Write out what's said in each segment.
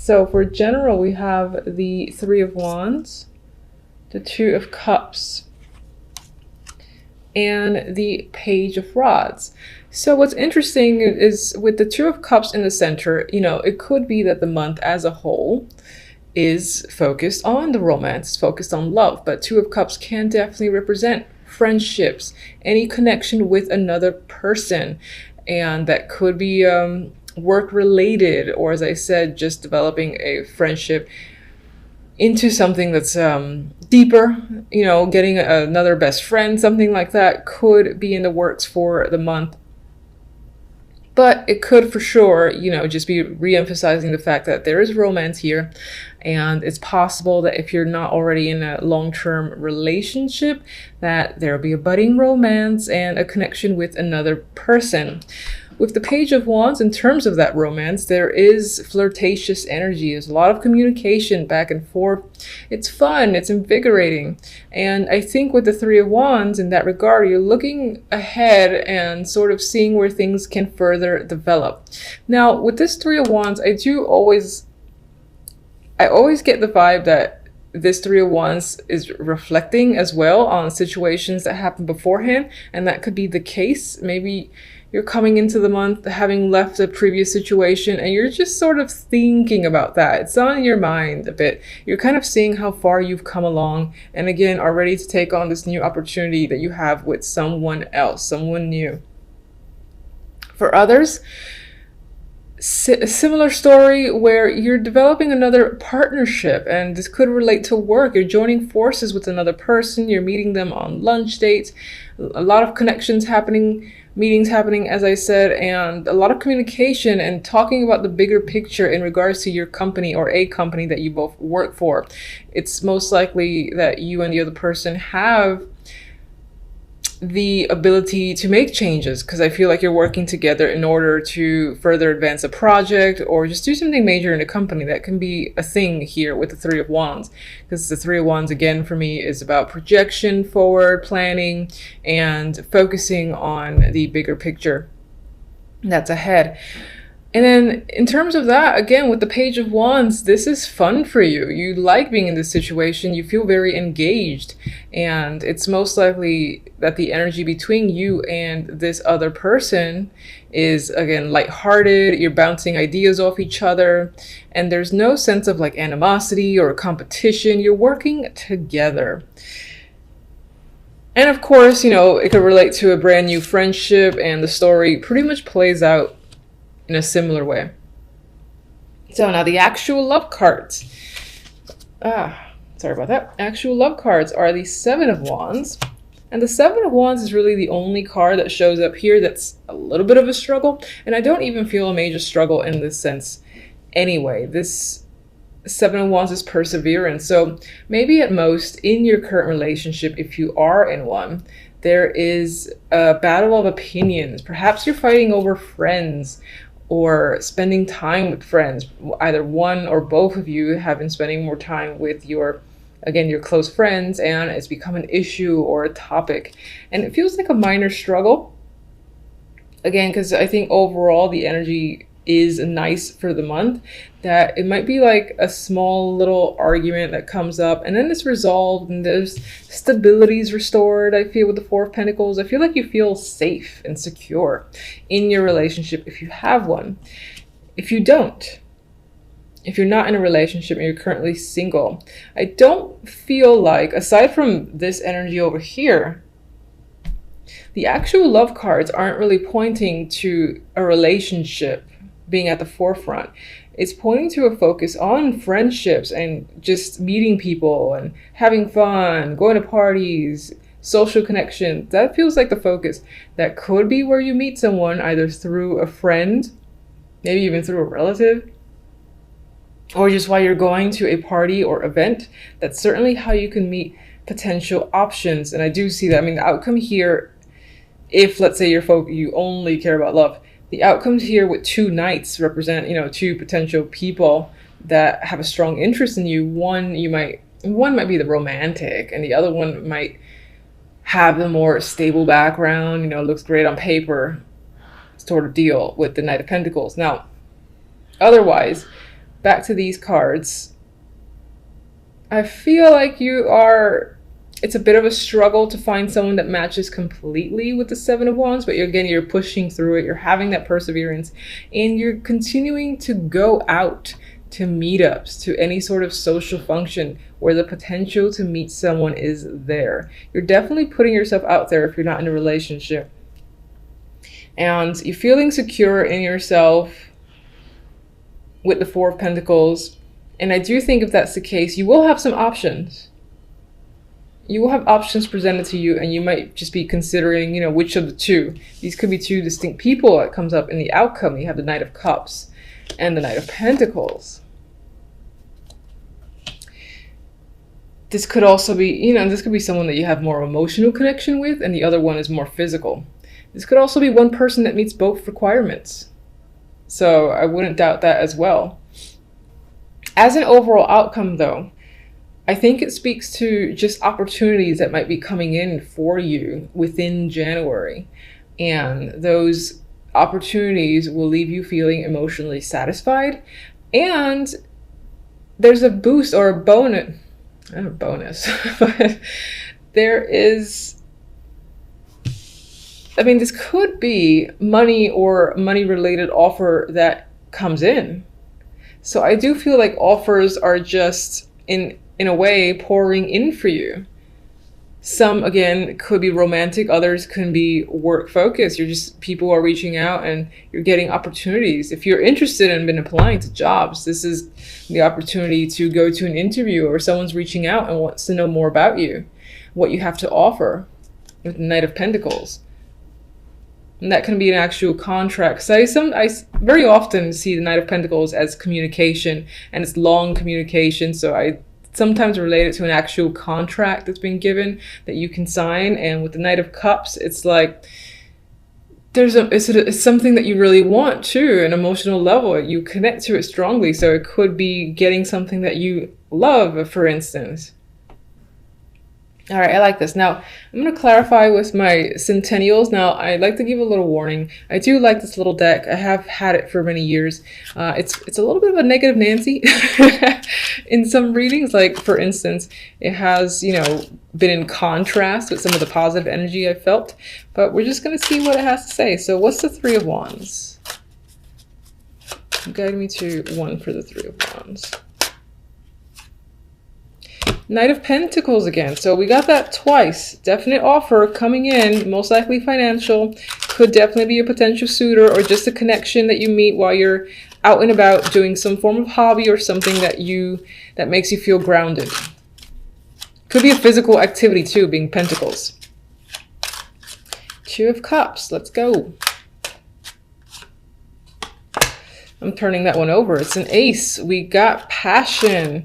So for general, we have the Three of Wands, the Two of Cups, and the Page of Rods. So what's interesting is with the Two of Cups in the center, it could be that the month as a whole is focused on the romance, focused on love, but Two of Cups can definitely represent friendships, any connection with another person, and that could be work related, or as I said, just developing a friendship into something that's deeper, getting another best friend, something like that could be in the works for the month. But it could for sure, just be re-emphasizing the fact that there is romance here. And it's possible that if you're not already in a long-term relationship, that there'll be a budding romance and a connection with another person. With the Page of Wands, in terms of that romance, there is flirtatious energy. There's a lot of communication back and forth. It's fun, it's invigorating. And I think with the Three of Wands, in that regard, you're looking ahead and sort of seeing where things can further develop. Now, with this Three of Wands, I always get the vibe that this Three of Wands is reflecting as well on situations that happened beforehand. And that could be the case. Maybe you're coming into the month having left a previous situation and you're just sort of thinking about that. It's on your mind a bit. You're kind of seeing how far you've come along and again are ready to take on this new opportunity that you have with someone else, someone new. For others, a similar story where you're developing another partnership, and this could relate to work. You're joining forces with another person, you're meeting them on lunch dates, a lot of connections happening, meetings happening, as I said, and a lot of communication and talking about the bigger picture in regards to your company or a company that you both work for. It's most likely that you and the other person have the ability to make changes, because I feel like you're working together in order to further advance a project or just do something major in a company. That can be a thing here with the Three of Wands, because the Three of Wands again for me is about projection, forward planning, and focusing on the bigger picture that's ahead. And then in terms of that, again, with the Page of Wands, this is fun for you. You like being in this situation. You feel very engaged. And it's most likely that the energy between you and this other person is, again, lighthearted. You're bouncing ideas off each other. And there's no sense of like animosity or competition. You're working together. And of course, it could relate to a brand new friendship, and the story pretty much plays out in a similar way. So now the actual love cards. Sorry about that. Actual love cards are the Seven of Wands. And the Seven of Wands is really the only card that shows up here that's a little bit of a struggle. And I don't even feel a major struggle in this sense anyway. This Seven of Wands is perseverance. So maybe at most in your current relationship, if you are in one, there is a battle of opinions. Perhaps you're fighting over friends, or spending time with friends. Either one or both of you have been spending more time with your close friends, and it's become an issue or a topic. And it feels like a minor struggle. Again, because I think overall the energy is nice for the month, that it might be like a small little argument that comes up and then it's resolved and there's stability is restored. I feel with the Four of Pentacles, I feel like you feel safe and secure in your relationship if you have one. If you don't, if you're not in a relationship and you're currently single, I don't feel like, aside from this energy over here, the actual love cards aren't really pointing to a relationship being at the forefront. It's pointing to a focus on friendships and just meeting people and having fun, going to parties, social connection. That feels like the focus. That could be where you meet someone, either through a friend, maybe even through a relative, or just while you're going to a party or event. That's certainly how you can meet potential options. And I do see that. I mean, the outcome here, if let's say you only care about love, the outcomes here with two knights represent, two potential people that have a strong interest in you. One might be the romantic, and the other one might have the more stable background, looks great on paper sort of deal with the Knight of Pentacles. Now, otherwise, back to these cards, I feel like it's a bit of a struggle to find someone that matches completely with the Seven of Wands, but you're pushing through it, you're having that perseverance, and you're continuing to go out to meetups, to any sort of social function where the potential to meet someone is there. You're definitely putting yourself out there if you're not in a relationship. And you're feeling secure in yourself with the Four of Pentacles. And I do think if that's the case, you will have some options. You will have options presented to you, and you might just be considering, you know, which of the two. These could be two distinct people that comes up in the outcome. You have the Knight of Cups and the Knight of Pentacles. This could also be, you know, this could be someone that you have more emotional connection with, and the other one is more physical. This could also be one person that meets both requirements. So I wouldn't doubt that as well. As an overall outcome, though, I think it speaks to just opportunities that might be coming in for you within January. And those opportunities will leave you feeling emotionally satisfied. And there's a boost or a bonus, not a bonus, but there is, I mean, this could be money or money-related offer that comes in. So I do feel like offers are just, in a way, pouring in for you. Some, again, could be romantic. Others can be work-focused. People are reaching out and you're getting opportunities. If you're interested and been applying to jobs, this is the opportunity to go to an interview, or someone's reaching out and wants to know more about you, what you have to offer with the Knight of Pentacles. And that can be an actual contract. So I very often see the Knight of Pentacles as communication, and it's long communication. So I sometimes relate it to an actual contract that's been given that you can sign. And with the Knight of Cups, it's like it's something that you really want too, an emotional level. You connect to it strongly. So it could be getting something that you love, for instance. All right, I like this. Now, I'm going to clarify with my centennials. Now, I'd like to give a little warning. I do like this little deck. I have had it for many years. It's a little bit of a negative Nancy in some readings. Like, for instance, it has, you know, been in contrast with some of the positive energy I felt. But we're just going to see what it has to say. So what's the Three of Wands? Guide me to one for the Three of Wands. Knight of Pentacles again. So we got that twice. Definite offer coming in, most likely financial. Could definitely be a potential suitor, or just a connection that you meet while you're out and about doing some form of hobby or something that makes you feel grounded. Could be a physical activity too, being Pentacles. Two of Cups. Let's go. I'm turning that one over. It's an ace. We got passion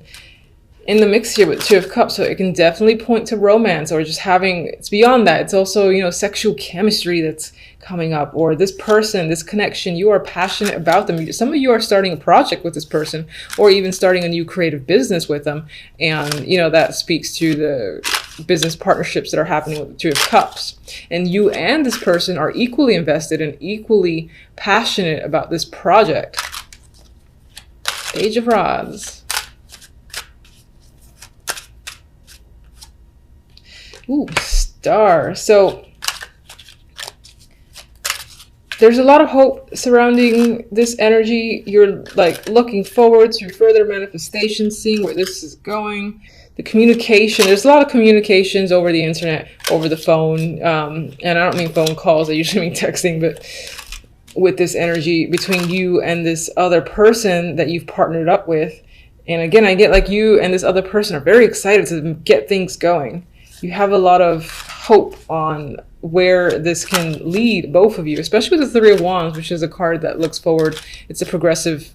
in the mix here with Two of Cups, so it can definitely point to romance, or just having, it's beyond that. It's also, you know, sexual chemistry that's coming up, or this person, this connection, you are passionate about them. Some of you are starting a project with this person, or even starting a new creative business with them, and, you know, that speaks to the business partnerships that are happening with the Two of Cups. And you and this person are equally invested and equally passionate about this project. Page of Rods. Ooh, Star. So there's a lot of hope surrounding this energy. You're like looking forward to further manifestations, seeing where this is going. The communication, there's a lot of communications over the internet, over the phone. And I don't mean phone calls, I usually mean texting, but with this energy between you and this other person that you've partnered up with. And again, I get like you and this other person are very excited to get things going. You have a lot of hope on where this can lead both of you, especially with the Three of Wands, which is a card that looks forward. It's a progressive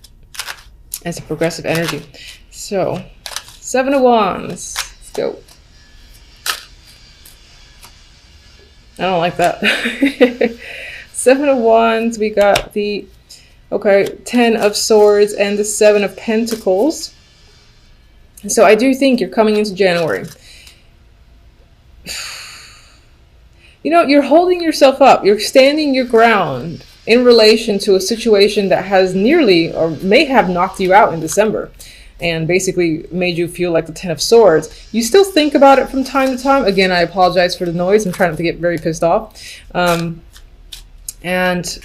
energy. So, Seven of Wands. Let's go. I don't like that. Seven of Wands. We got the, okay, 10 of Swords and the 7 of Pentacles. So I do think you're coming into January. You know, you're holding yourself up. You're standing your ground in relation to a situation that has nearly or may have knocked you out in December and basically made you feel like the Ten of Swords. You still think about it from time to time. Again, I apologize for the noise. I'm trying not to get very pissed off. And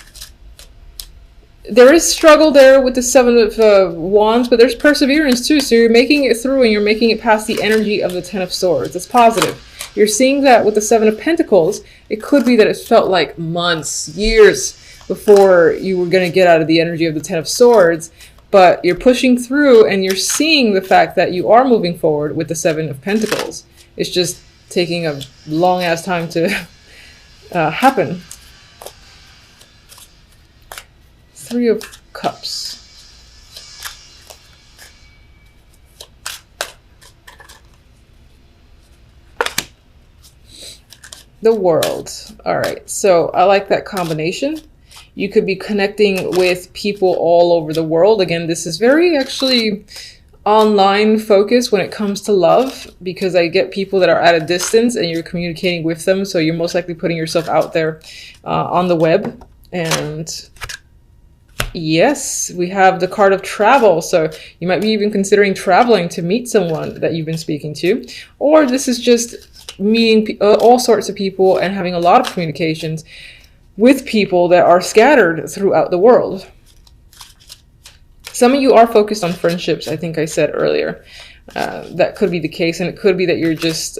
there is struggle there with the Seven of Wands, but there's perseverance too. So you're making it through and you're making it past the energy of the Ten of Swords. It's positive. You're seeing that with the Seven of Pentacles. It could be that it felt like months, years before you were going to get out of the energy of the Ten of Swords, but you're pushing through and you're seeing the fact that you are moving forward with the Seven of Pentacles. It's just taking a long ass time to happen. Three of Cups. The World. All right, so I like that combination. You could be connecting with people all over the world. Again, this is very actually online focused when it comes to love, because I get people that are at a distance and you're communicating with them. So you're most likely putting yourself out there on the web. And yes, we have the card of travel. So you might be even considering traveling to meet someone that you've been speaking to. Or this is just meeting all sorts of people and having a lot of communications with people that are scattered throughout the world. Some of you are focused on friendships, I think I said earlier. That could be the case, and it could be that you're just,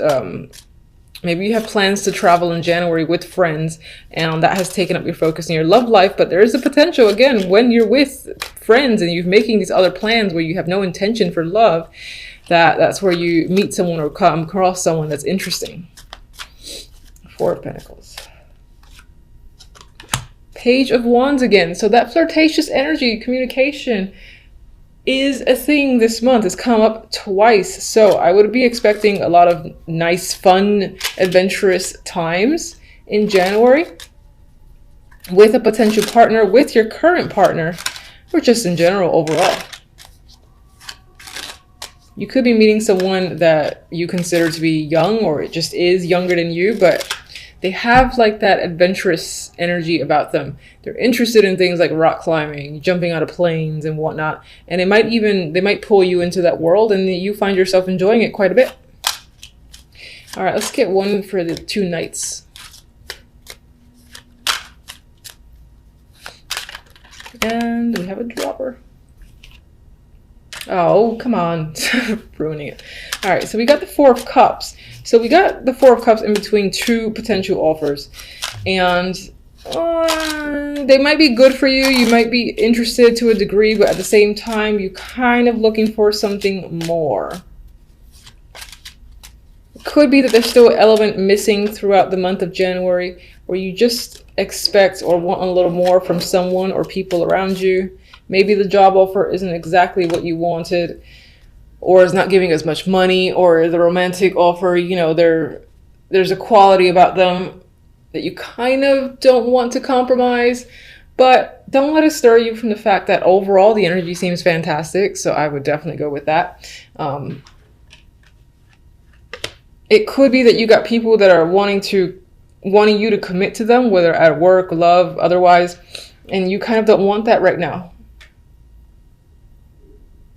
maybe you have plans to travel in January with friends, and that has taken up your focus in your love life. But there is a potential, again, when you're with friends and you're making these other plans where you have no intention for love, that's where you meet someone or come across someone that's interesting. Four of Pentacles. Page of Wands again. So that flirtatious energy, communication, is a thing this month. It's come up twice. So I would be expecting a lot of nice, fun, adventurous times in January with a potential partner, with your current partner, or just in general overall. You could be meeting someone that you consider to be young, or it just is younger than you, but they have like that adventurous energy about them. They're interested in things like rock climbing, jumping out of planes and whatnot. And they might pull you into that world, and you find yourself enjoying it quite a bit. All right, let's get one for the two Knights. And we have a dropper. Oh, come on. Ruining it. All right, so we got the Four of Cups. So we got the Four of Cups in between two potential offers. And they might be good for you. You might be interested to a degree, but at the same time, you're kind of looking for something more. It could be that there's still an element missing throughout the month of January, where you just expect or want a little more from someone or people around you. Maybe the job offer isn't exactly what you wanted, or is not giving as much money, or the romantic offer, you know, there's a quality about them that you kind of don't want to compromise. But don't let it stir you from the fact that overall the energy seems fantastic. So I would definitely go with that. It could be that you got people that are wanting you to commit to them, whether at work, love, otherwise, and you kind of don't want that right now.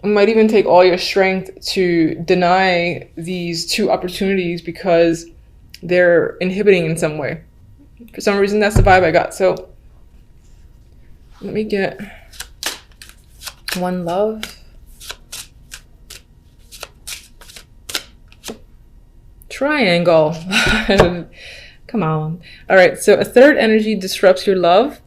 It might even take all your strength to deny these two opportunities because they're inhibiting in some way. For some reason, that's the vibe I got. So let me get one love. Triangle. Come on. All right, so a third energy disrupts your love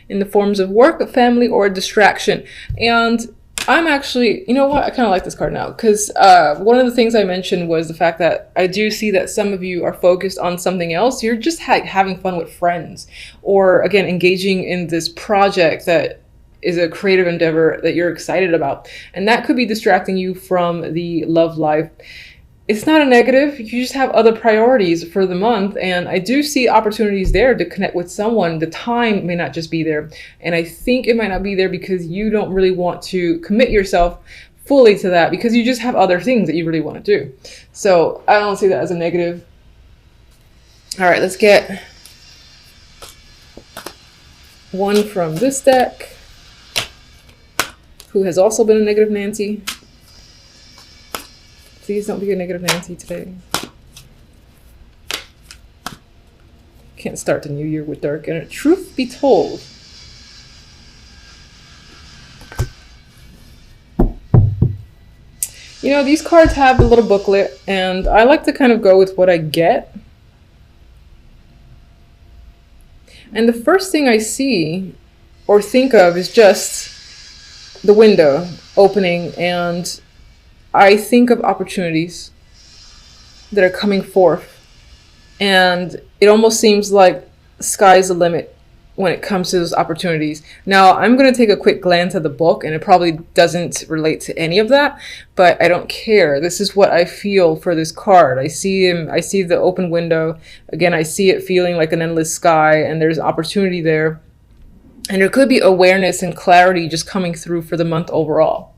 in the forms of work, family, or distraction. And I'm actually, you know what? I kind of like this card now, because one of the things I mentioned was the fact that I do see that some of you are focused on something else. You're just having fun with friends, or again, engaging in this project that is a creative endeavor that you're excited about. And that could be distracting you from the love life. It's not a negative. You just have other priorities for the month. And I do see opportunities there to connect with someone. The time may not just be there. And I think it might not be there because you don't really want to commit yourself fully to that, because you just have other things that you really want to do. So I don't see that as a negative. All right, let's get one from this deck, who has also been a negative Nancy. Please don't be a negative Nancy today. Can't start the new year with dark energy. Truth be told, you know, these cards have a little booklet, and I like to kind of go with what I get. And the first thing I see or think of is just the window opening, and I think of opportunities that are coming forth. And it almost seems like sky's the limit when it comes to those opportunities. Now, I'm going to take a quick glance at the book, and it probably doesn't relate to any of that, but I don't care. This is what I feel for this card. I see him, I see the open window. Again, I see it feeling like an endless sky, and there's opportunity there. And there could be awareness and clarity just coming through for the month overall.